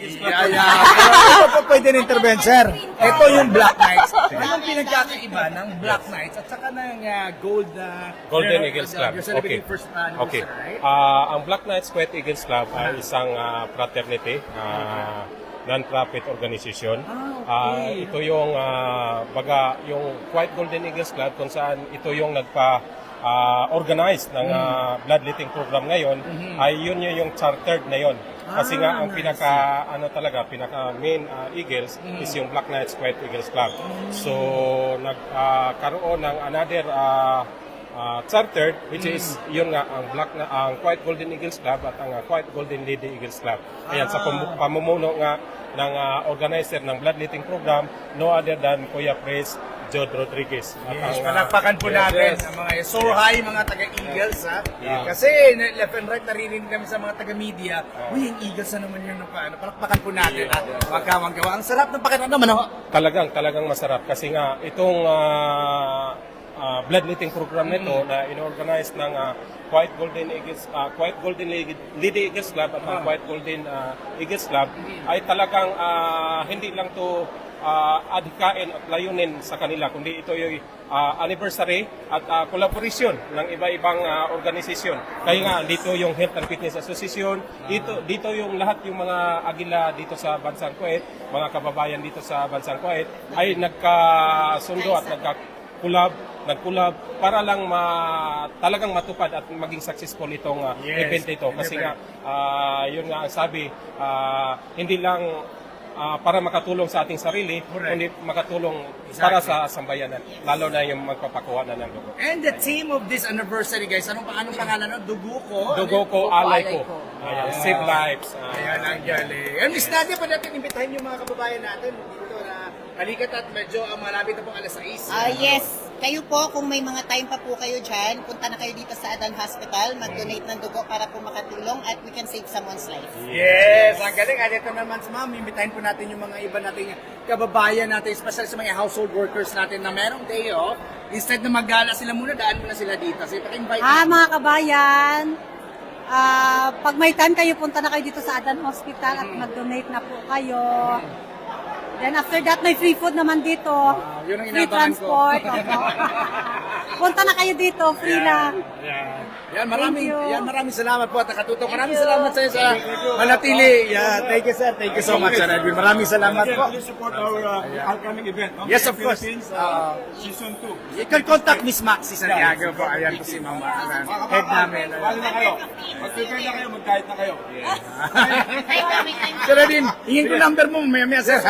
Eagles Club. Ito po pwede na intervene, sir. Ito yung Black Knights. Anong pinagkakaiba ng Black Knights at saka ng Golden Eagles Club. You're celebrating Okay. first Okay. anniversary, right? Ang Black Knights Kuwait Eagles Club ay isang fraternity, non-profit organization. Okay. Ito yung yung Kuwait Golden Eagles Club kung saan ito yung organize ng bloodletting program ngayon, ay yun yung chartered na yun. Kasi nga ang pinaka main Eagles is yung Black Knights Kuwait Eagles Club. So nagkaroon ng another chartered, which is yun nga ang Kuwait Golden Eagles Club at ang Kuwait Golden Lady Eagles Club. Ayan, sa pamumuno nga ng organizer ng bloodletting program, no other than Kuya Pres Jod Rodriguez. Yes, palakpakan po natin yes. ang mga so high mga taga-Eagles, ha? Yeah. Kasi left and right naririnig kami sa mga taga-media, uy, yung Eagles na naman yung palakpakan po natin, ha? Magkawang-gawa. Ang sarap ng pakiramdam, ano? Talagang masarap kasi nga itong bloodletting program nito na inorganize ng Kuwait Golden Eagles, Kuwait Golden Lady Eagles Club at ang Kuwait Golden Eagles Club ay talagang hindi lang to adhikain at layunin sa kanila, kundi ito yung anniversary at collaboration ng iba-ibang organisasyon. Kaya nga dito yung Health and Fitness Association, dito yung lahat yung mga agila dito sa bansang Kuwait, mga kababayan dito sa bansang Kuwait ay nagkasundo at nagkulab para lang talagang matupad at maging successful itong event ito. Kasi nga, yun nga ang sabi, hindi lang para makatulong sa ating sarili, kundi makatulong para sa sambayanan, lalo na yung magpapakuha na ng dugo. And the theme of this anniversary, guys, anong pangalan? Dugo ko? Dugo ko, alay ko. Save lives. Ayan, ang galing. And Miss Nadia, pa natin imbitahin yung mga kababayan natin dito na halikat at medyo malapit na pong alas 6. Yes. Kayo po, kung may mga time pa po kayo dyan, punta na kayo dito sa Adan Hospital, mag-donate ng dugo para po makatulong at we can save someone's life. Yes, ang galing. At ito naman, ma'am, imbitahin po natin yung mga iba nating kababayan natin, especially sa mga household workers natin na merong day off. Instead na mag-gala sila muna, daan muna sila dito. So, ipaka-invite Mga kabayan, pag may time kayo, punta na kayo dito sa Adan Hospital at mag-donate na po kayo. Then after that, may free food naman dito. yun ang Free inaabangan transport. Opo. Punta na kayo dito, free lang. Yan, Thank you. maraming salamat po at nakatutok. Maraming salamat sa iyo sa manatili. Yeah, thank you, sir. Thank you so much, Sir Edwin. Maraming salamat po. Please support our upcoming event. No? Yes, of course. Philippines, Season 2. You can contact Miss Maxi Santiago po. Ayan po si Mama. Head namin. Bali na kayo. Mag-prepare na kayo, mag-diet na kayo. Sir Edwin, hingin ko number mo. May sir.